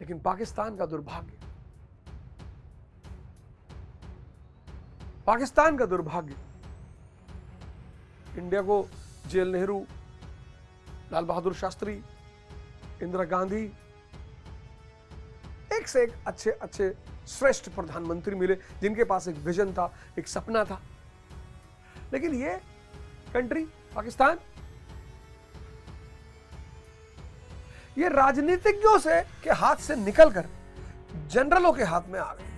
लेकिन पाकिस्तान का दुर्भाग्य, पाकिस्तान का दुर्भाग्य, इंडिया को जेल नेहरू, लाल बहादुर शास्त्री, इंदिरा गांधी, एक से एक अच्छे अच्छे श्रेष्ठ प्रधानमंत्री मिले जिनके पास एक विजन था, एक सपना था। लेकिन ये कंट्री पाकिस्तान, ये राजनीतिज्ञों से के हाथ से निकलकर जनरलों के हाथ में आ गए।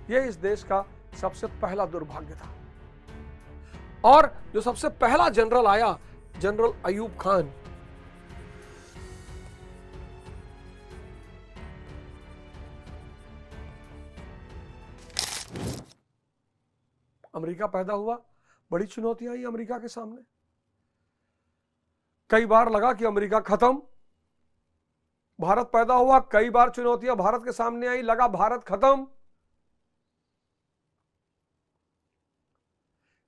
यह इस देश का सबसे पहला दुर्भाग्य था। और जो सबसे पहला जनरल आया, जनरल अयूब खान, अमेरिका पैदा हुआ, बड़ी चुनौतियां आई अमेरिका के सामने। कई बार लगा कि अमेरिका खत्म, भारत पैदा हुआ, कई बार चुनौतियां भारत के सामने आई, लगा भारत खत्म,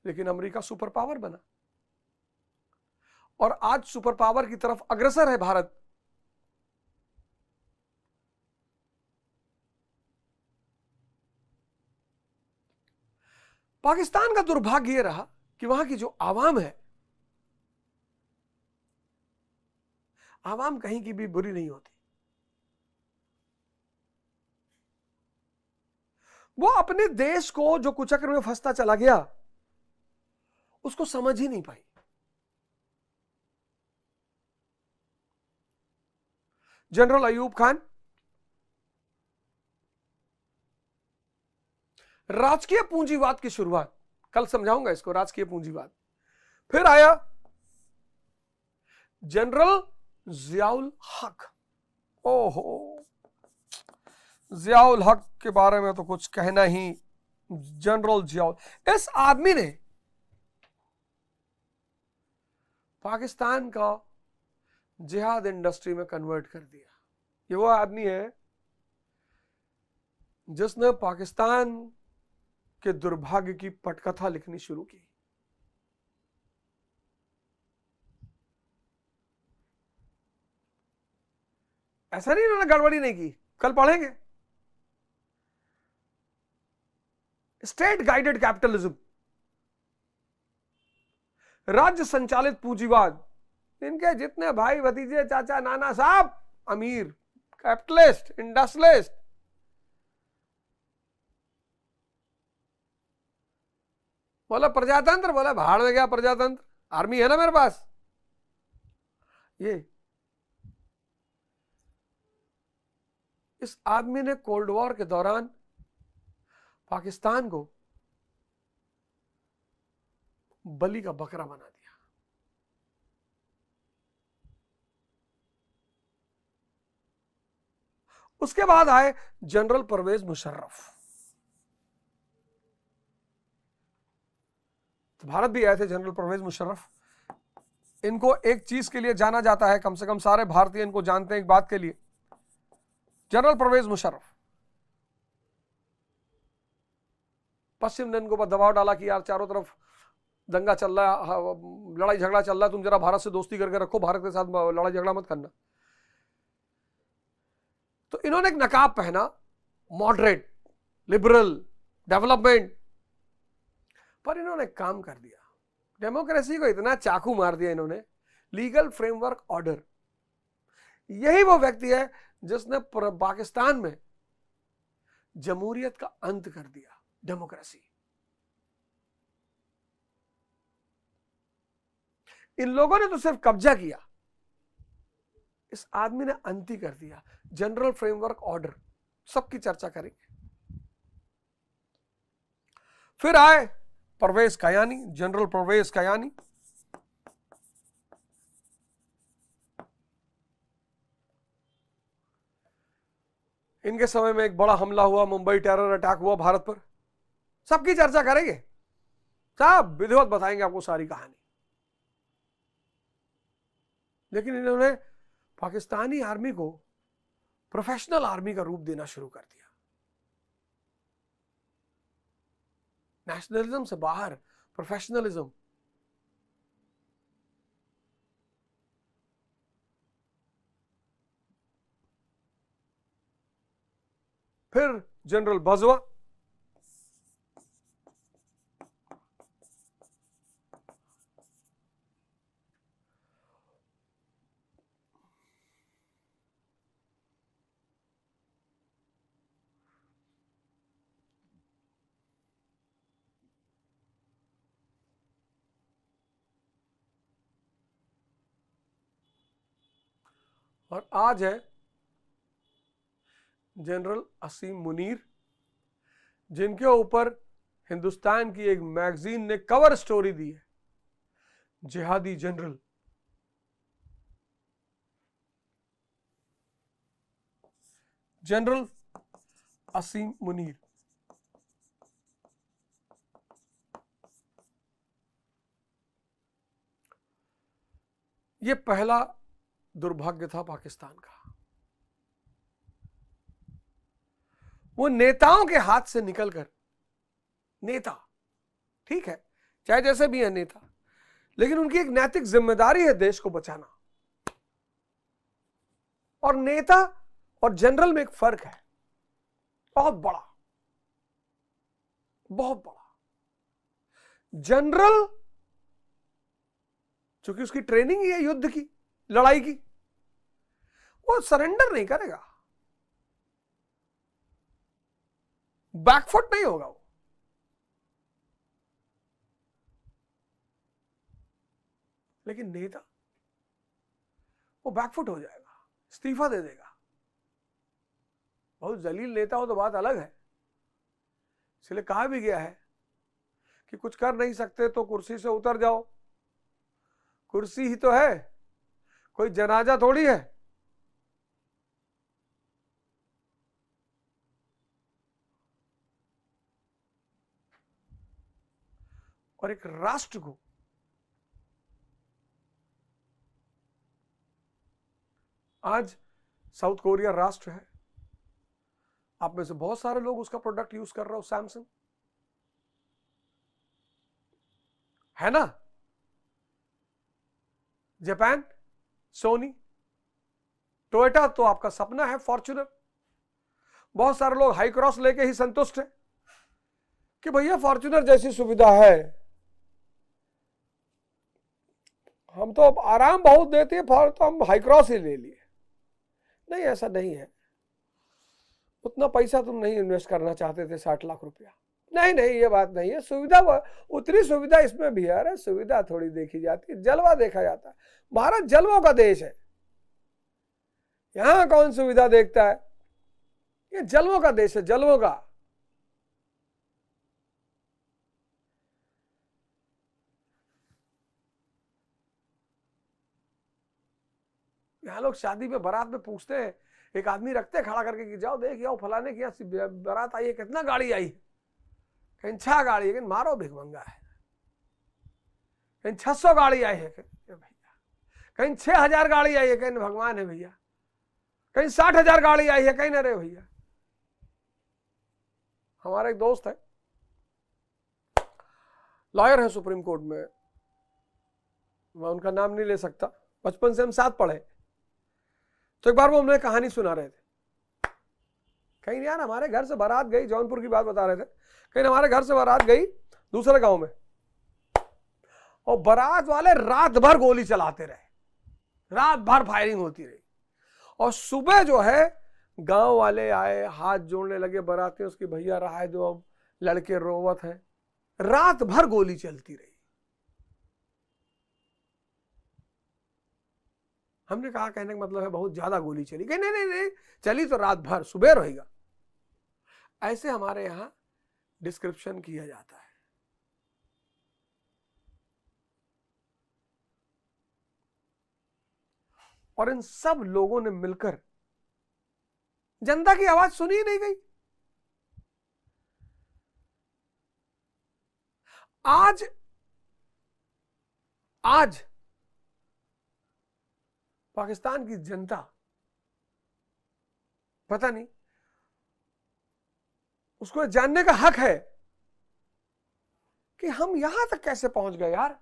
लेकिन अमेरिका सुपर पावर बना और आज सुपर पावर की तरफ अग्रसर है भारत। पाकिस्तान का दुर्भाग्य यह रहा कि वहां की जो आवाम है, आवाम कहीं की भी बुरी नहीं होती। वो अपने देश को जो कुचक्र में फंसता चला गया उसको समझ ही नहीं पाई। जनरल अयूब खान राजकीय पूंजीवाद की शुरुआत, कल समझाऊंगा इसको, राजकीय पूंजीवाद। फिर आया जनरल जियाउल हक। ओहो, जियाउल हक के बारे में तो कुछ कहना ही। जनरल जियाउल, इस आदमी ने पाकिस्तान का जिहाद इंडस्ट्री में कन्वर्ट कर दिया। ये वो आदमी है जिसने पाकिस्तान के दुर्भाग्य की पटकथा लिखनी शुरू की। ऐसा नहीं इन्होंने गड़बड़ी नहीं की, कल पढ़ेंगे। स्टेट गाइडेड कैपिटलिज्म, राज्य संचालित पूंजीवाद, इनके जितने भाई भतीजे चाचा नाना साहब अमीर, कैपिटलिस्ट, इंडस्ट्रियलिस्ट। बोला प्रजातंत्र, बोला भाड़ में गया प्रजातंत्र, आर्मी है ना मेरे पास। ये इस आदमी ने कोल्ड वॉर के दौरान पाकिस्तान को बलि का बकरा बना दिया। उसके बाद आए जनरल परवेज मुशर्रफ। तो भारत भी आए थे जनरल परवेज मुशर्रफ। इनको एक चीज के लिए जाना जाता है, कम से कम सारे भारतीय इनको जानते हैं एक बात के लिए, जनरल परवेज मुशर्रफ। पश्चिम ने इनको पर दबाव डाला कि यार चारों तरफ दंगा चल रहा है, लड़ाई झगड़ा चल रहा है, तुम जरा भारत से दोस्ती करके रखो, भारत के साथ लड़ाई झगड़ा मत करना। तो इन्होंने एक नकाब पहना, मॉडरेट, लिबरल, डेवलपमेंट। पर इन्होंने काम कर दिया, डेमोक्रेसी को इतना चाकू मार दिया इन्होंने। लीगल फ्रेमवर्क ऑर्डर, यही वो व्यक्ति है जिसने पाकिस्तान में जमहूरियत का अंत कर दिया, डेमोक्रेसी। इन लोगों ने तो सिर्फ कब्जा किया, इस आदमी ने अंत ही कर दिया। जनरल फ्रेमवर्क ऑर्डर, सबकी चर्चा करेंगे। फिर आए परवेज कायानी, जनरल परवेज कायानी। इनके समय में एक बड़ा हमला हुआ, मुंबई टेरर अटैक हुआ भारत पर, सबकी चर्चा करेंगे, सब विधिवत बताएंगे आपको सारी कहानी। लेकिन इन्होंने पाकिस्तानी आर्मी को प्रोफेशनल आर्मी का रूप देना शुरू कर दिया। नेशनलिज्म से बाहर प्रोफेशनलिज्म, फिर जनरल बाजवा, और आज है जनरल असीम मुनीर, जिनके ऊपर हिंदुस्तान की एक मैगजीन ने कवर स्टोरी दी है, जिहादी जनरल। जनरल असीम मुनीर ये पहला दुर्भाग्य था पाकिस्तान का। वो नेताओं के हाथ से निकलकर, नेता ठीक है चाहे जैसे भी है नेता, लेकिन उनकी एक नैतिक जिम्मेदारी है देश को बचाना। और नेता और जनरल में एक फर्क है, बहुत बड़ा, बहुत बड़ा। जनरल चूंकि उसकी ट्रेनिंग ही है युद्ध की, लड़ाई की, वो सरेंडर नहीं करेगा, बैकफुट नहीं होगा। लेकिन नेता वो बैकफुट हो जाएगा, इस्तीफा दे देगा। बहुत जलील नेता हो तो बात अलग है, इसलिए कहा भी गया है कि कुछ कर नहीं सकते तो कुर्सी से उतर जाओ। कुर्सी ही तो है, कोई जनाजा थोड़ी है। और एक राष्ट्र को आज साउथ कोरिया राष्ट्र है, आप में से बहुत सारे लोग उसका प्रोडक्ट यूज कर रहे हो, सैमसंग है ना, जापान सोनी, टोयोटा तो आपका सपना है, फॉर्च्यूनर। बहुत सारे लोग हाई क्रॉस लेके ही संतुष्ट है कि भैया फॉर्च्यूनर जैसी सुविधा है, हम तो अब आराम बहुत देते हैं, तो हम हाई क्रॉस ही ले लिए। नहीं, ऐसा नहीं है, उतना पैसा तुम नहीं इन्वेस्ट करना चाहते थे, 60 लाख रुपया। नहीं नहीं, ये बात नहीं है, सुविधा उतनी सुविधा इसमें भी है। अरे सुविधा थोड़ी देखी जाती है, जलवा देखा जाता है। भारत जलवों का देश है, यहां कौन सुविधा देखता है, ये जलवों का देश है, जलवों का। यहाँ लोग शादी में बारात में पूछते हैं, एक आदमी रखते हैं खड़ा करके कि जाओ देख आओ फलाने की यहाँ बारात आई है, कितना गाड़ी आई है, कहीं 6 गाड़ी है, मारो भिखमंगा है, कहीं 600 गाड़ी आई है भैया, कहीं 6000 गाड़ी आई है, कहीं भगवान है भैया, कहीं 60,000 गाड़ी आई है, कहीं न रे भैया। हमारा एक दोस्त है, लॉयर है सुप्रीम कोर्ट में, मैं उनका नाम नहीं ले सकता, बचपन से हम साथ पढ़े। तो एक बार वो हमने कहानी सुना रहे थे, कहीं यार हमारे घर से बारात गई, जौनपुर की बात बता रहे थे, कहीं हमारे घर से बारात गई दूसरे गांव में, और बारात वाले रात भर गोली चलाते रहे, रात भर फायरिंग होती रही। और सुबह जो है गांव वाले आए, हाथ जोड़ने लगे बारातियों उसकी, भैया रहा दो अब लड़के रोवत है। रात भर गोली चलती रही। हमने कहा, कहने का मतलब है बहुत ज्यादा गोली चली। कहीं नहीं नहीं नहीं, चली तो रात भर, सुबह रहेगा। ऐसे हमारे यहां डिस्क्रिप्शन किया जाता है। और इन सब लोगों ने मिलकर जनता की आवाज सुनी ही नहीं गई। आज पाकिस्तान की जनता पता नहीं, उसको जानने का हक है कि हम यहां तक कैसे पहुंच गए यार,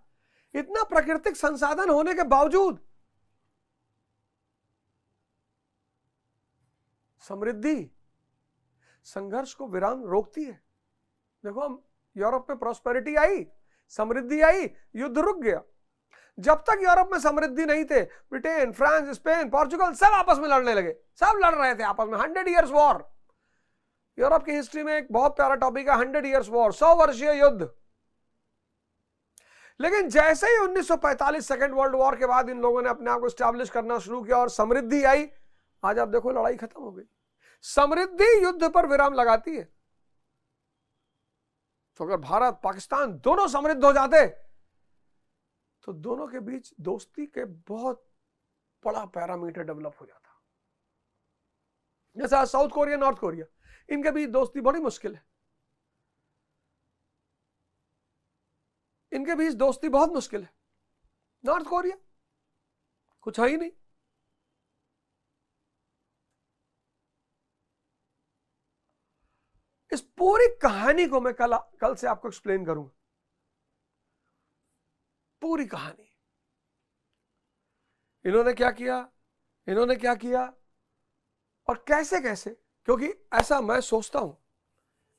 इतना प्राकृतिक संसाधन होने के बावजूद। समृद्धि संघर्ष को विराम रोकती है। देखो, हम यूरोप में प्रॉस्पेरिटी आई, समृद्धि आई, युद्ध रुक गया। जब तक यूरोप में समृद्धि नहीं थे, ब्रिटेन, फ्रांस, स्पेन, पोर्चुगल सब आपस में लड़ने लगे, सब लड़ रहे थे आपस में। 100 इयर्स वॉर, यूरोप की हिस्ट्री में एक बहुत प्यारा टॉपिक है 100 इयर्स वॉर, 100 वर्षीय युद्ध। लेकिन जैसे ही 1945 सेकेंड वर्ल्ड वॉर के बाद इन लोगों ने अपने आप को स्टैब्लिश करना शुरू किया और समृद्धि आई, आज आप देखो लड़ाई खत्म हो गई। समृद्धि युद्ध पर विराम लगाती है। तो अगर भारत पाकिस्तान दोनों समृद्ध हो जाते तो दोनों के बीच दोस्ती के बहुत बड़ा पैरामीटर डेवलप हो जाता। जैसा साउथ कोरिया, नॉर्थ कोरिया, इनके बीच दोस्ती बड़ी मुश्किल है। इनके बीच दोस्ती बहुत मुश्किल है। नॉर्थ कोरिया कुछ है ही नहीं। इस पूरी कहानी को मैं कल से आपको एक्सप्लेन करूंगा, पूरी कहानी। इन्होंने क्या किया, इन्होंने क्या किया और कैसे कैसे। क्योंकि ऐसा मैं सोचता हूं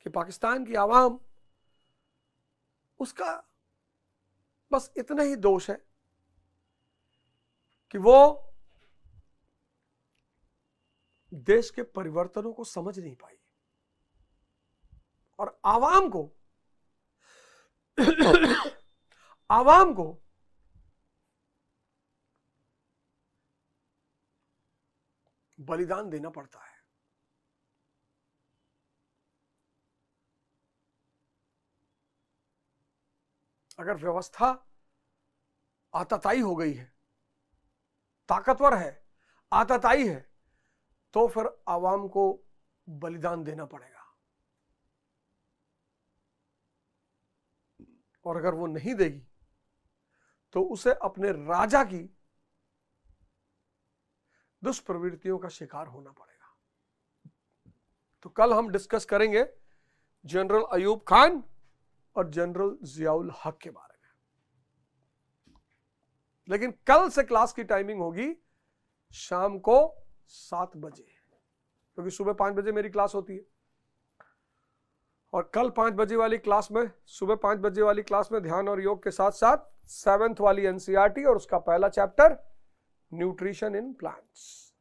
कि पाकिस्तान की आवाम, उसका बस इतना ही दोष है कि वो देश के परिवर्तनों को समझ नहीं पाई और आवाम को बलिदान देना पड़ता है। अगर व्यवस्था आतताई हो गई है, ताकतवर है, आतताई है, तो फिर आवाम को बलिदान देना पड़ेगा। और अगर वो नहीं देगी तो उसे अपने राजा की दुष्प्रवृत्तियों का शिकार होना पड़ेगा। तो कल हम डिस्कस करेंगे जनरल अयूब खान और जनरल जियाउल हक के बारे में। लेकिन कल से क्लास की टाइमिंग होगी शाम को 7 बजे, क्योंकि सुबह 5 बजे मेरी क्लास होती है। और कल 5 बजे वाली क्लास में, सुबह 5 बजे वाली क्लास में ध्यान और योग के साथ साथ 7th वाली एनसीईआरटी और उसका पहला चैप्टर न्यूट्रिशन इन प्लांट्स।